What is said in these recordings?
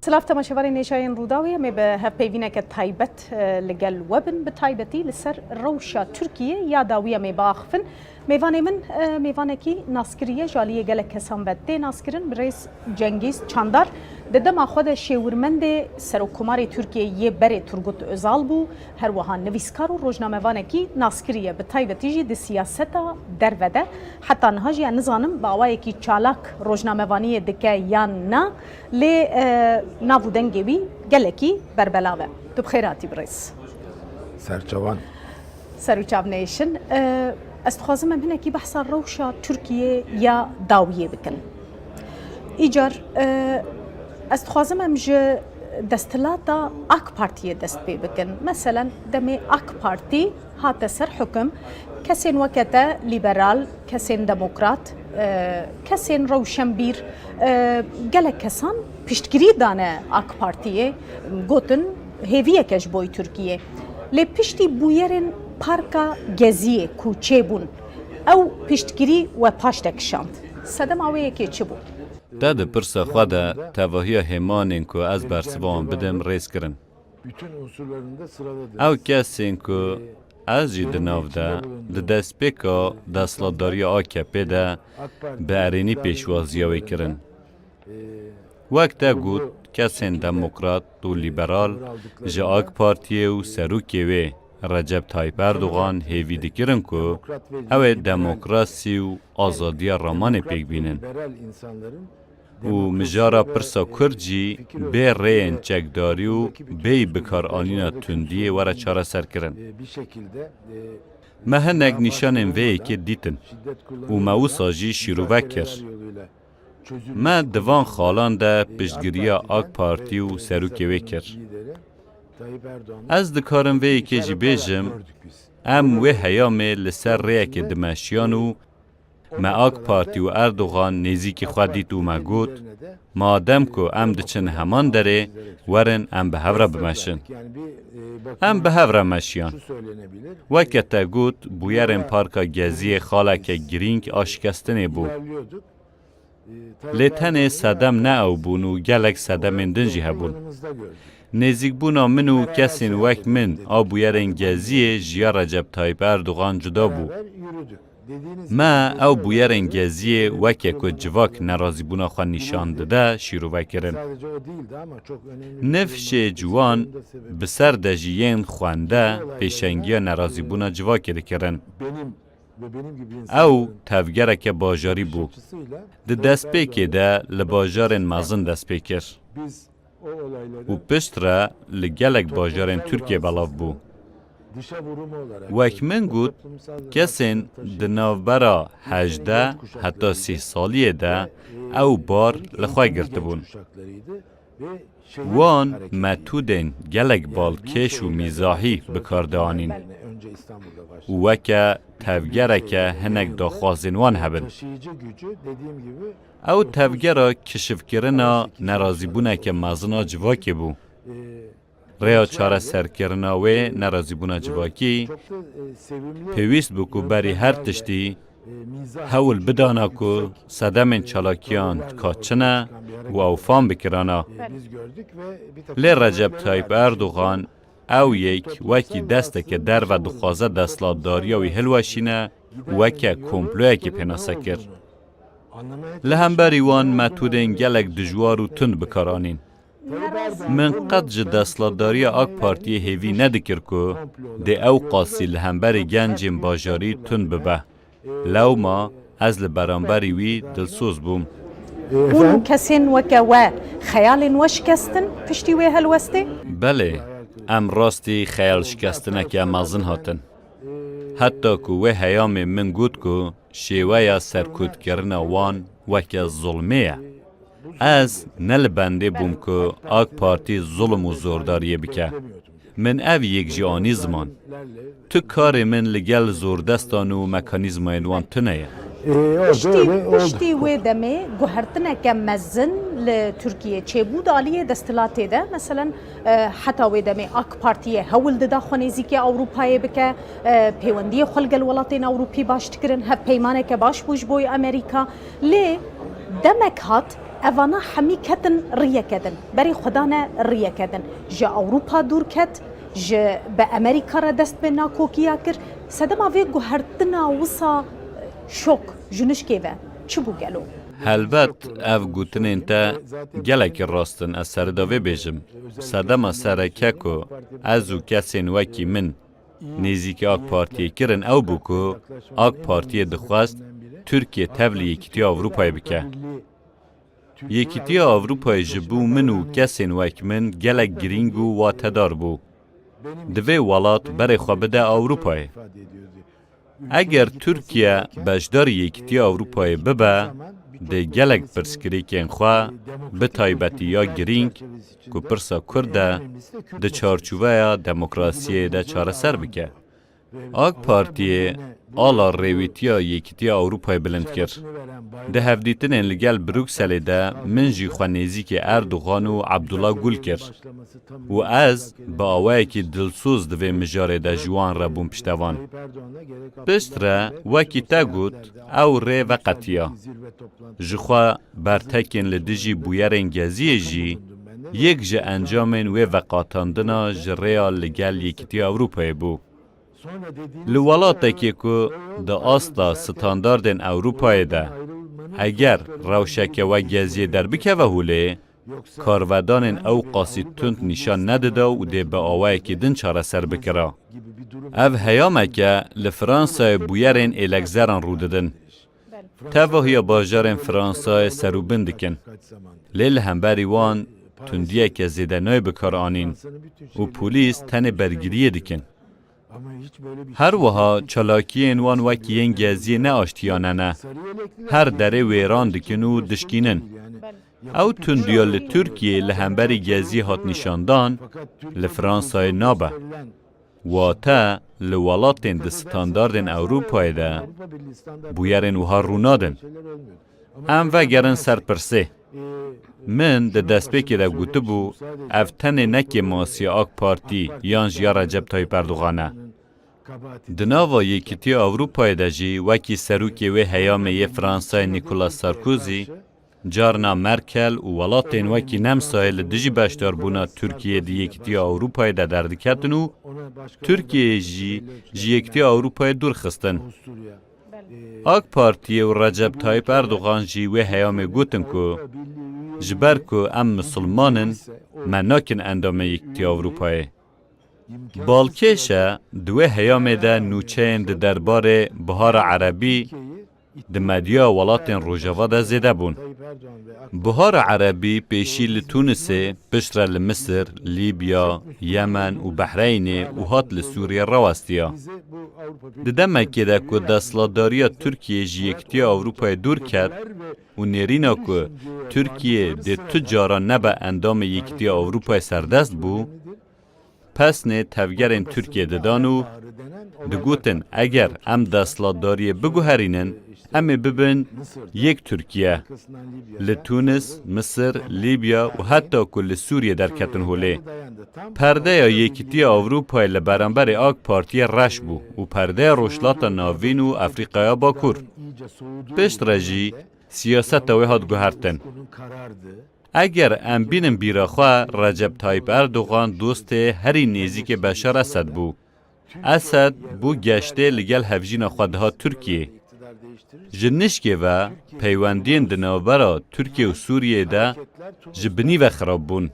سلاف تماشاوری نشاین روداوی می به هفپیوینه که تایبت لگل وبن به تایبتی لسر روشا ترکیه یا داویه می باخفن میوانه من میوانه کی ناسکریه جالیه گله کسان بده ناسکرین برئیس جنگیز چاندار ددم خود شیورمند سرکوماری ترکیه یه بره ترگوت ازال بو هر وها نویسکار و روزنامه وانه کی ناسکریه به تایبتی جی د سیاستا دروده حتی نهاجی نظانم باوای کی چالاک روزنامه وانی دکه یا نه ل نافودنگوی گله کی بربلاوه تو بخیراتی برئیس سرچوان سروچاو نیشن استخوازم من هنا كي بحث روشة تركيا يا داوية بكن إيجار استخوازم مج دستلاتا أك بارتي دست بي بكن مثلا دمي أك بارتي هات سر حكم كسين وكتا ليبرال كسين ديمقراط كسين روشنبير قال كسان بيشتكري دانا أك بارتي قوتن هيفيه كش بوي تركيا لي بيشتي بويرن پارکا گزیه کوچه بون او پشتگیری و پاشتکشاند سدم آویه که چه بود؟ داد پرسا خواده تواهی همانین که از برسوان بدم ریس کرن او کسین که از جید ناو ده دست پیکا دستلاتداری AKP ده به ارینی پیشوازیاوی کرن وقت گود کسین دموکرات و لیبرال جا آک پارتیه و سروکی وی رجب طایب اردوغان هیوی دکرن که او دموکراسی و آزادی رامان پیک بینن و مجارا پرسا کرجی بی رین چکداری و بی بکار آلینا تندی ورا چاره سر کرن مهنگ نشانم وی که دیتن و مو ساجی شیروه کر ما دوان خالان ده پشتگیریا آک پارتی و سروکی وی کر از دکارم وی که جی بیجم ام وی هیامه لسر ریه که دمشیانو ما آک پارتی و اردوغان نیزی خود دیت و ما گوت ما آدم که ام دچن همان داره ورن ام به هفره بمشن ام به هفره مشیان وکتا گوت بویرن پارکا گزی خاله که گرینگ آشکستنه بو لیتن صدم نه او بونو گلک صدم اندنجی هبون نزیک بونا منو کسین وک من آبویرن گزی جیا رجب طایب اردوغان جدا بو ما او بویرن گزی وکه که جواک نرازی بونا خواه نشان داده شیرو وکرن نفش جوان بسر دجیین خوانده پیشنگی نرازی بونا جواک دکرن او تفگره که باجاری بو ده دست پیکه ده لباجارن مازن دست پیکر و پشت را لگلک باجارن ترکیه بلاف بو وک من گود کسین دناوبرا 18 حتی 30 سالیه ده او بار لخواه گرته بون وان متودن گلک بالکش و میزاحی بکارده آنین وکه تفگره که هنک داخوازن وان هبن او تفگره کشف کرنا نرازی بونه که مازنا جواکی بو ریا چاره سر کرنا و نرازی بونه جواکی پیویست بو که بری هر تشتی هول بدانا که صدم چالاکیان کاتچنه و اوفان بکرانا لی رجب طایب اردوغان او یک وکی دسته که در و دخوازه دستلاتداری وی هلوشینه وکی کمپلوه که پناسه کر لهمبری وان متودن گلک دجوار و تند بکارانین من قد جه دستلاتداری آک پارتی هیوی ندکر که ده او قاسی لهمبری گنجیم باجاری تند ببه لو ما از لبرانبری وی دلسوز بوم اون کسین وکه و خیال وشکستن پشتی وی هلوسته؟ بله ام راستی خیال شکستنه که مازن هاتن حتی که وی هیام من گود که شیوه سرکود کرن وان وکه ظلمه از نلبنده بوم که آک پارتی ظلم و زورداریه بکه من او یک جانی زمان تو کار من لگل زوردستان و مکانیزم اینوان تنه پشتی وی دمه گوهرتنه که مزن لترکیه چه بود آلیه دستلاته ده مثلا حتی وی دمه آک پارتیه هول ده خونیزی که اوروپای بکه پیوندی خلق الولاتین اوروپی باش تکرن هب پیمانه که باش بوش بوی امریکا لی دمک هات اوانا همی کتن ریه کدن بری خدانه ریه کدن جا اوروپا دور کت جا به امریکا را دست به ناکوکیا کر سدم آوی گوهرتنا وصا شوک جنش که و چی بو گلو؟ هلبت اف گوتنین تا گلک راستن از سرداوی بیجم سدما سرکه کو ازو کسین وکی من نزیک آک پارتی کرن او بکو آک پارتی دخواست ترکیه تبلی یکیتی آوروپای بکه یکیتی آوروپای جبو منو کسین وک من گلک گرینگو واتدار بو دوی ولات بری خوابده آوروپای اگر ترکیه بجدار یکیتی آوروپای ببه ده گلک پرسکریکین خواه به تایبتی یا گرینگ که پرسا کرده ده چارچوبه یا دموکراسی ده چاره سر بکه. آگ پارتی آلا ریویتیا یکیتی آوروپای بلند کرد. ده هفدیتنین لگل بروکسل ده من جی خوانیزی که اردوغان و عبدالله گل کرد. و از با آوه که دلسوز دوی مجاره ده جوان را بون پشتوان. پشت را وکی تا گوت او ری وقتیا. جخوا برتکین لدجی بویرین گزیه جی یک جه انجامین و وقاتاندنا جریا لگل یکیتی آوروپای بو. لولاته که دا آستا ستانداردن اوروپای ده اگر روشک و گزیه در بکه و هوله کارودان او قاسی تند نشان ندده و ده به آوه که دن چاره سر بکره. او هیامه که لفرانسای بویرین الکزران رو ددن. تواهی باجارین فرانسای سروبند دکن. لیل همبری وان تندیه که زیده نای بکار آنین و پولیس تن برگیریه دکن. هر وها چالاکی انوان وکی این گزی نه آشتیانه نه. هر دره ویران دکن و دشکینن. او تندیال ترکیه لهمبری گزی هات نشاندان لفرانسای نابه. و تا لولاتین ده ستانداردن اوروپای ده بویرین وها رونادن. ام و گرن سرپرسه. من ده دستپیکی ده گوته بو افتن نکی ماسی آک پارتی یانج یا رجب تایپ اردوغانه. دناوا یکیتی اوروپای ده جی وکی سروکی و هیام یه فرانسای نیکولاس سارکوزی جارنا مرکل و ولاتین وکی نمسای لدجی بشدار بونا ترکیه دی یکیتی اوروپای ده دردکتن و ترکیه جی یکیتی اوروپای دور خستن. آک پارتی و رجب تایپ اردوغان جی و هیام گوتن که جبر که ام مسلمانن مناکن اندام یکیتی اوروپای. بالکشه دوه هیام ده نوچین ده دربار بهار عربی ده مدیا ولاتن روژاوا ده زیده بون. بهار عربی پیشی لتونسه پشتر لمصر، لیبیا، یمن و بحرین و هات لسوریه رواستیا. ده دمکی ده که دستلاداری ترکیه جی یکتی اوروپای دور کرد و نیرینا که ترکیه ده تجارا نبا اندام یکتی اوروپای سردست بو پس نه تفگرین ترکیه دادانو دگوتن اگر ام دستلاداری بگوهرینن امی ببین یک ترکیه لتونس، مصر، لیبیا و حتی کل سوریه در کتن هوله. پرده یا یکیتی اوروپای لبرانبر آگ پارتی رش بو و پرده روشلات ناوین و افریقای باکور. پشت رجی سیاست اوی هاد گوهرتن. اگر ام بینم بیراخواه رجب تایپ اردوغان دوست هری نزدیک بشار اسد بو. اسد بو گشته لگل هفجین خودها ترکیه. جنشکه و پیوندین دنابرا ترکیه و سوریه ده جبنی و خراب بون.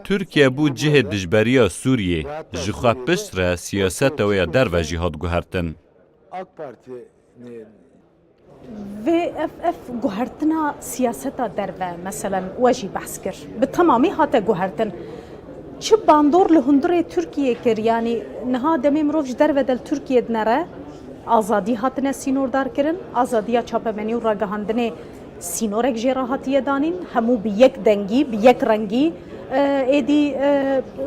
ترکیه بو جه دجبریا سوریه جخواه پشت را سیاست ویا در و جهاد گوهرتن. و اف گوهرتنا سیاست در و مثلا واجی بحث کر به تمامی هاته گوهرتن چه باندور لهندره ترکیه کر یعنی نها دمی مروفش در و دل ترکیه دنره آزادی هاتنه سینور دار کرن آزادیا چاپمنی و راگهاندنه سینورک جیرا هاتیه دانین همو بی یک دنگی بی یک رنگی ایدی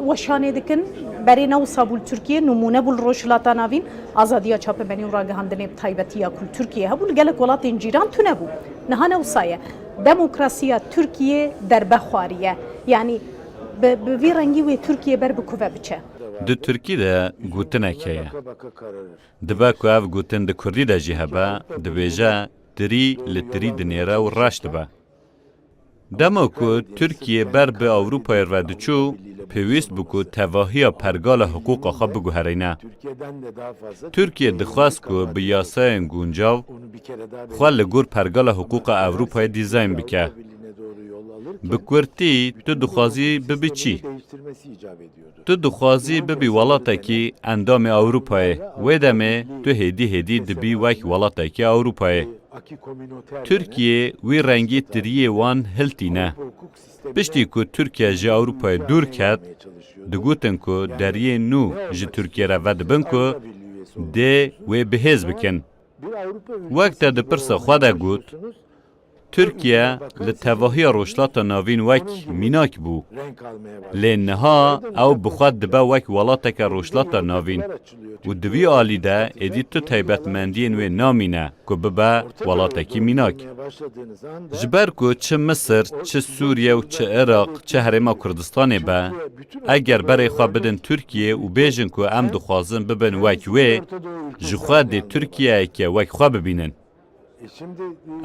وشانه دکن برای نو سابول ترکیه نمونه بول روشلاتا ناوین آزادیا چاپمنی و راگهاندنه بتایبتیا کل ترکیه هبول گلک ولات انجیران تو نبو نها نوسایه دموکراسیا ترکیه در بخواریه یعنی به وی رنگی و ترکیه بر بکوه بچه ده ترکی ده گوتنه که دبا که او گوتن ده کردی ده جیه با ده بیجه دری لتری دنیره و راشت با دما کو ترکیه بر به اروپای ردچو پیوست بکو تواهی پرگال حقوق خواه بگوهرینه. ترکیه دخواست که به یاسای گونجاو خواه لگور پرگال حقوق اروپای دیزاین بکه. بکورتی تو دخوازی ببی چی؟ تو دخوازی ببی ولاته کی اندام اروپای و دمه تو هدی دبی وک ولاته کی اروپای. ترکیه وی رنگی تریه وان هلتینه. پشتی که ترکیه جه اروپای دور کرد، دگوتن که دریه نو جه ترکیه را ود بن که ده وی بهز بکن. وقت ده پرسا خواده گوت، ترکیه لتواهی روشلات ناوین وک میناک بو. لنها او بخواد دبا وک ولاتک روشلات ناوین. و دوی آلی ده ادید تو تایبت مندین و نامینه که ببا ولاتکی میناک. جبر که چه مصر، چه سوریه و چه عراق، چه هرما کردستان با، اگر برای خواه بدن ترکیه و بیجن که ام دخوازن ببن وک وی، جخواه ده ترکیه که وک خواه ببینن.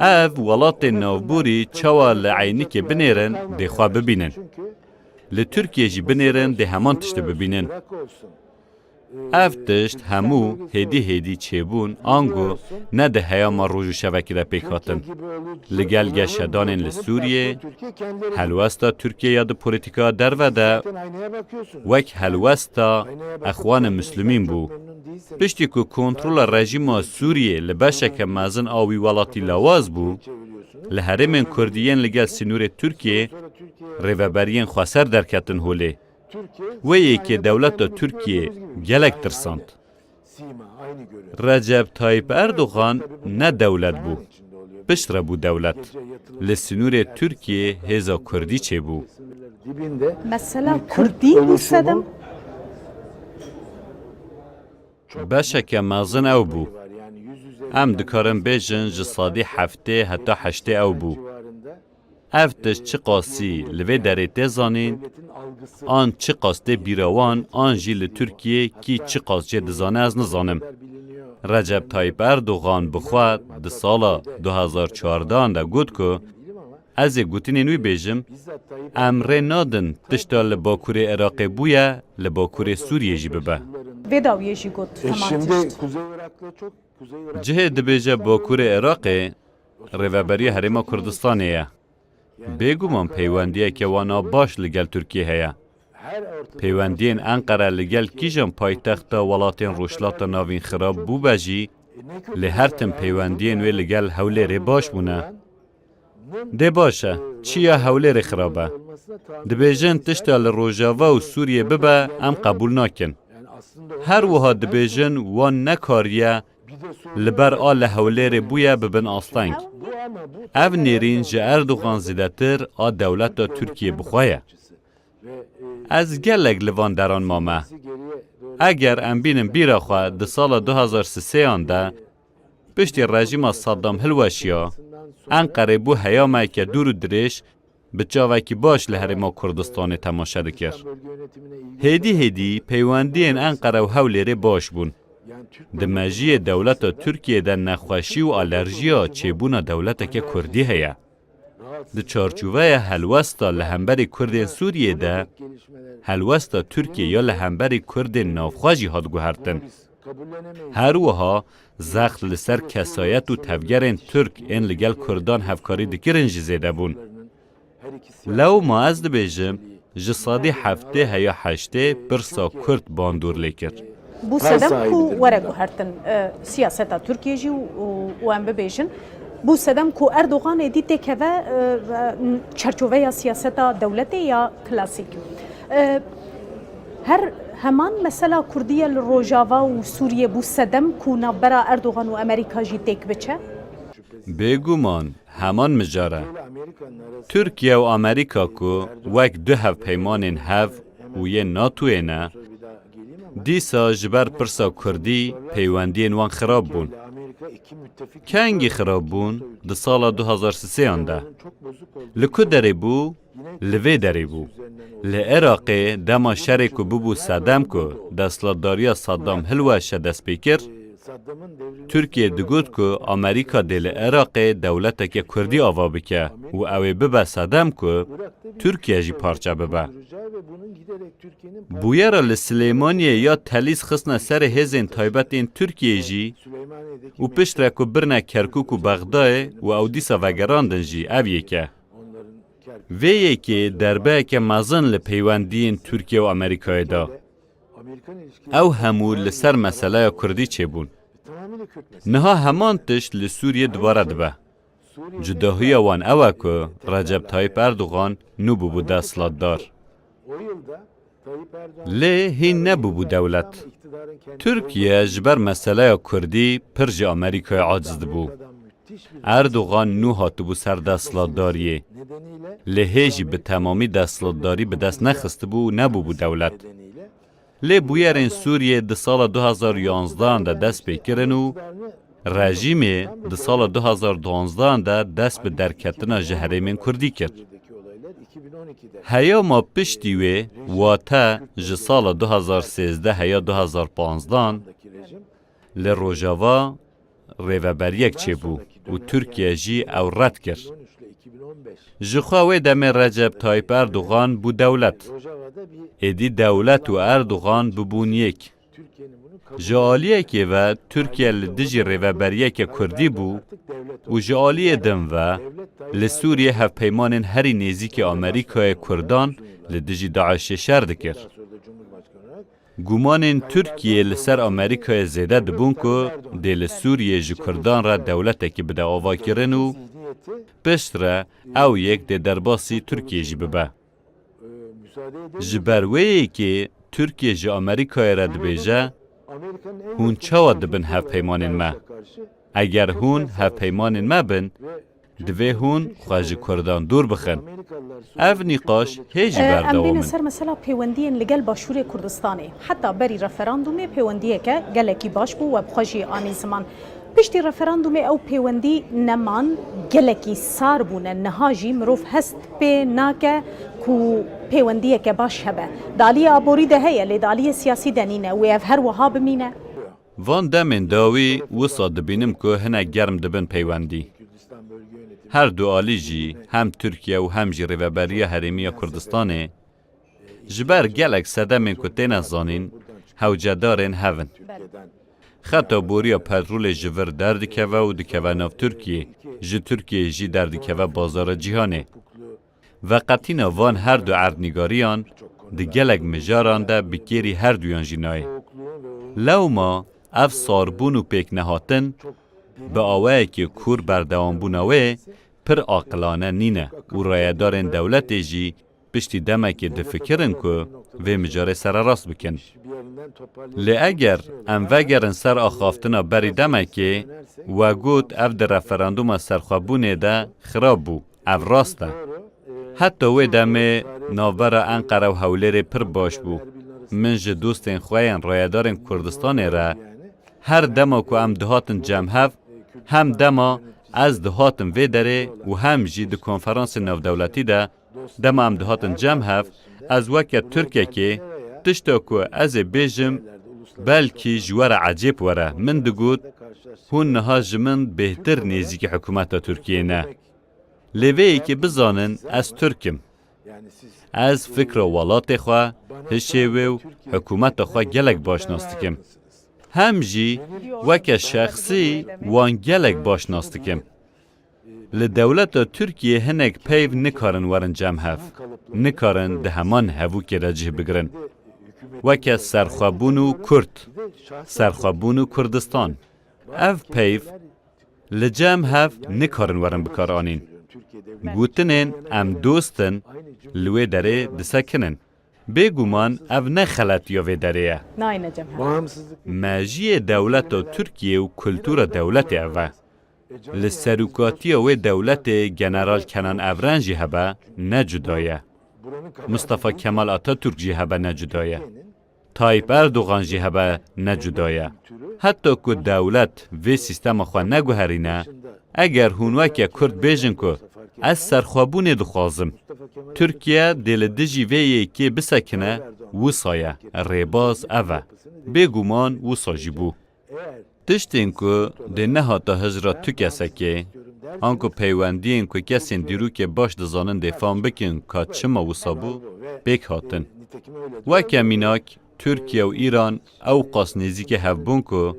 اف ولات نوبوری چوا لعینی که بنیرن ده خواه ببینن. لترکیه جی بنیرن ده همان تشت ببینن. اف تشت همو هدی چیبون آنگو نه ده هیام روژو شوکی را پیکاتن. لگل گشدانن لسوریه، حلوستا ترکیه یاد پولیتیکا در وده وک حلوستا اخوان مسلمین بو. پشتی که کنترول رژیم سوریه لبشک مازن آوی ولاتی لواز بو، لحرم کردیین لگل سنور ترکیه ریوبرین خواسر درکتن هوله. و یکی دولت ترکیه گلک ترساند. رجب طایب اردوغان نه دولت بو، پشت را بو دولت. لسنور ترکیه هزا کردی چه بو؟ مثلا کردی بو سدم؟ بشک مازن او بو. ام دکارم بیجن جسادی هفته حتی 8 او بو. افتش چه قاسی لوی داره تزانین، آن چه قاسته بیروان، آن جیل ترکیه کی چه قاسته دزانه از نزانم. رجب طایب اردوغان بخواد ده سالا 2014 ده گود که از گوتین نوی بیجم امره نادن تشتا لباکور عراق بویا لباکور سوریه جی ببه. ویداویه جی گود تمام جه دبیجه باکور عراق ریوبری هرما کردستانیه. بگومان پیوندیه که وانا باش لگل ترکیه هیا. پیوندین انقره لگل کیجان پایتخت ولاتین روشلات ناوین خراب بو بجی لهرتن پیوندین و لگل حوله ری باش بونه. ده باشه چیا حوله ری خرابه؟ دبیجن تشتا لروژاوا و سوریه ببه ام قبول ناکن. هر وها دبیجن وان نکاریه لبر آل حوله ری بویا ببن آستانگ. او نیرین جه اردوغان زیدتر آ دولت ترکیه بخواه. از گلگ لوان دران مامه. اگر ام بینم بیرا خواه ده سال 2003 آنده پشتی رژیم صدام هلوشیا انقره بو هیامه که دور درش به جاوکی باش لحرما کردستان تماشه دکر. هدی پیوندین انقره و حوله باش بون. دمجی دولت ترکیه در نخوشی و آلرژیا چیبونا دولت که کردی هیا. ده چارچوبه هلوستا لهمبر کردین سوریه ده هلوستا ترکیه یا لهمبر کردین نافخواجی هاد گوهرتن. هر وها زخت لسر کسایت و تفگرین ترک این لگل کردان هفکاری دکرن جزیده بون. لو ما از ده بیجم جسادی هفته هیا 8 پرسا کرد باندور لیکر. بو سدم کو ورگو هرتن سیاستا ترکیه جی و ام ببیجن بو سدم کو اردوغان دیده که و چرچوه سیاستا دولتی یا کلاسیک هر همان مثلا کردیه لروژاوا و سوریه بو سدم کو نابرا اردوغان و امریکا جی تک بچه بگومان همان مجاره ترکیه و امریکا کو وک دو هف پیمانین هف و یه ناتوه نه دیسا جبر پرسا کردی پیوندین وان خراب بون. کنگی خراب بون ده سال 2003 آنده. لکو داری بو، لوی داری بو. لعراق دما شرکو ببو صدام کو دستلاتداریا صدام هلوش دست بکر ترکیه دگوت که امریکا دل عراق دولت که کردی آوا بکه و اوی ببه صدم که ترکیه جی پارچه ببه. بویره لسلیمانیه یا تلیس خسنه سر هزین تایبت این ترکیه جی و پشت را که برنه کرکوک و بغدای و او دیسا وگراندن جی اویه که. ویه که دربه که مزن لپیوندین ترکیه و امریکای دا. او همو لسر مسئله کردی چه بون. نها همان تشت لسوریه دوباره دبه. جداهی وان اوه که رجب طایب اردوغان نبو بو دستلات دار. لی هین نبو بو دولت. ترکیه جبر مسئله کردی پرج امریکای عاجز بو. اردوغان نو هاتو بو سر دستلات داریه. لی هیجی به تمامی دستلات داری به دست نخست بو نبو بو دولت. لی بویرین سوریه ده سال 2011 ده دست بکرن و رژیم ده سال 2012 ده دست به درکتنا جهرمین کردی کرد. هیا ما پشتی وی واتا جه سال 2013 یا 2015 لی روژاوا ریوبریک چه بو و ترکیه جی او رد کرد. جخواوی دم رجب طایب اردوغان بو دولت. ایدی دولت و اردوغان ببون یک. جالیه که و ترکیه لدجی ریوبریه که کردی بو و جالیه دم و لسوریه هف پیمان هری نیزی که امریکای کردان لدجی داعش شرد کرد. گمان ترکیه لسر امریکای زیده دبون که دل سوریه جو کردان را دولته که بده آوا کرن و پشت را او یک ده درباسی ترکیه جی ببه. جبرویی که ترکیه جی امریکای را دبیجه هون چاوا دبن هف پیمانین ما. اگر هون هف پیمانین ما بن دوی هون خواج کردان دور بخن. او نقاش هیچ بردوامن. ام بین سر مثلا پیوندین لگل باشور کردستانه. حتی بری رفراندوم پیوندیه که گلکی باش بو و بخواجی آنی زمان. پشتی رفراندوم او پیوندی نمان گلکی سار بونه نهاجی مروف هست به ناکه کو پیوندیه که باش هبه. دالی آبوری ده هیه لی دالی سیاسی دنینه و اف هر وها بمینه. وان دمین داوی وصا دبینم که هنه گرم دبن پیوندی. هر دو آلیجی هم ترکیه و هم جی ریوبریه هرمی کردستانه جبر گلک صدمین که تین زانین هوجدارین هون. خطا بوریا پترول جور در دکوه و دکوه ناف ترکیه جی ترکیه جی در دکوه بازار جیهانه. و قطینا وان هر دو عردنگاریان ده گلک مجاران ده بکیری هر دویان جینای. لو ما اف ساربون و پیک نهاتن به آوه که کور بردوان بوناوه پر عاقلانه نینه و رایدارن دولت جی پشتی دمه که دفکرن که و مجاره سر راست بکن. لی اگر ام وگرن سر آخافتنا بری دمه که و گوت اف در رفراندوم سرخوابونه ده خراب بو اف راسته. حتی وی دمه ناوبر انقره و حولیر پر باش بو. من جه دوستین خواهین رایدارن کردستان را هر دما که ام دهاتن جمع هف هم دما از دهاتن وی داره و هم جی ده کنفرانس نو دولتی ده دما هم دهاتن جمع هف از وقت ترکیه که تشتا که از بیجم بلکی جوار عجیب وره من دگود هون نها جمن بهتر نیزی که حکومت ترکیه نه. لیوی که بزانن از ترکم. از فکر و ولات خواه هشیوه و حکومت خواه گلک باشناستکم. هم جی وک شخصی وان گلک باشناستکم. لدولت ترکیه هنگ پیو نکارن ورن جمع هف. نکارن ده همان هفو که رجه بگرن. وک سرخوابونو کرد. سرخوابونو کردستان. اف پیو لجمع هف نکارن ورن بکارانین. گوتنین ام دوستن لوی داره دسکنن. بگومان او نه خلط یا وی داره. نه جمهور. ماجی دولت و ترکیه و کلتور دولت اوه. لسروکاتی و دولت جنرال کنان افرنجی هبه نجدایه. مصطفی کمال آتاتورک جی هبه نجدایه. طایب اردوغان جی هبه نجدایه. حتی که دولت و سیستم خواه نگوهرینه اگر هونوکه کرد بیجن که از سرخوابون دخوازم. ترکیه دل دجی ویه که بسکنه وصایه ریباز اوه. بگومان وصاجی بو. Tiştên ku dê nehata hijra tu kesekê, an ku peywendiyên ku kesên dîrûkê baş dizanin dê fam bikin ka çima wisa bû, pêk hatin. Weke mînak, Tirkiye û Îran ew qas nêzîkê hevbûn ku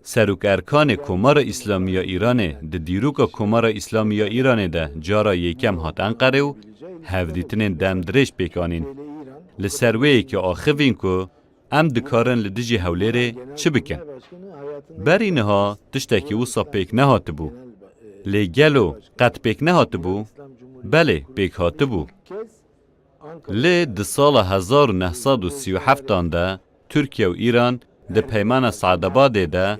serokerkanê Komara İslamiya Îranê di dîrûka Komara İslamiya Îranê de cara yêkem hat Enqerê û hevdîtinên demdirêj pêk anîn. Li ser wê yekê axivîn ku em dikarin li dijî hewlêrê çi bikin. Berî niha tiştekî wisa pêk nehatibû. Lê gelo qet pêk nehatibû, belê pêk hatibû. Lê di sala 1937 de Tirkiye û Îran di peymana Saedabadê de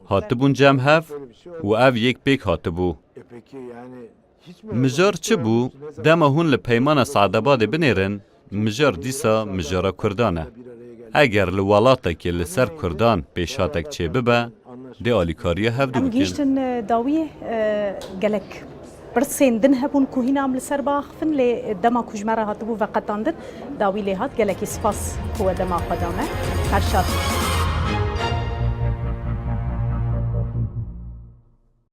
hatibûn cemhev û ev yek pêk hatibû. Mijar çi bû? Dema hûn li peymana Saedabadê binêrin, mijar dîsa mijara Kurdan e. Eger li welatekê li ser Kurdan pêşhatek çê bibe, dê alîkariya hevdû Em bikin. gihîştin dawiyê gelek pirsên din hebûn ku hîna em li ser biaxivin lê dema ku ji me re hatibû veqetandin dawî lê hat gelekî spas ku we dema xwe dame. Her şad.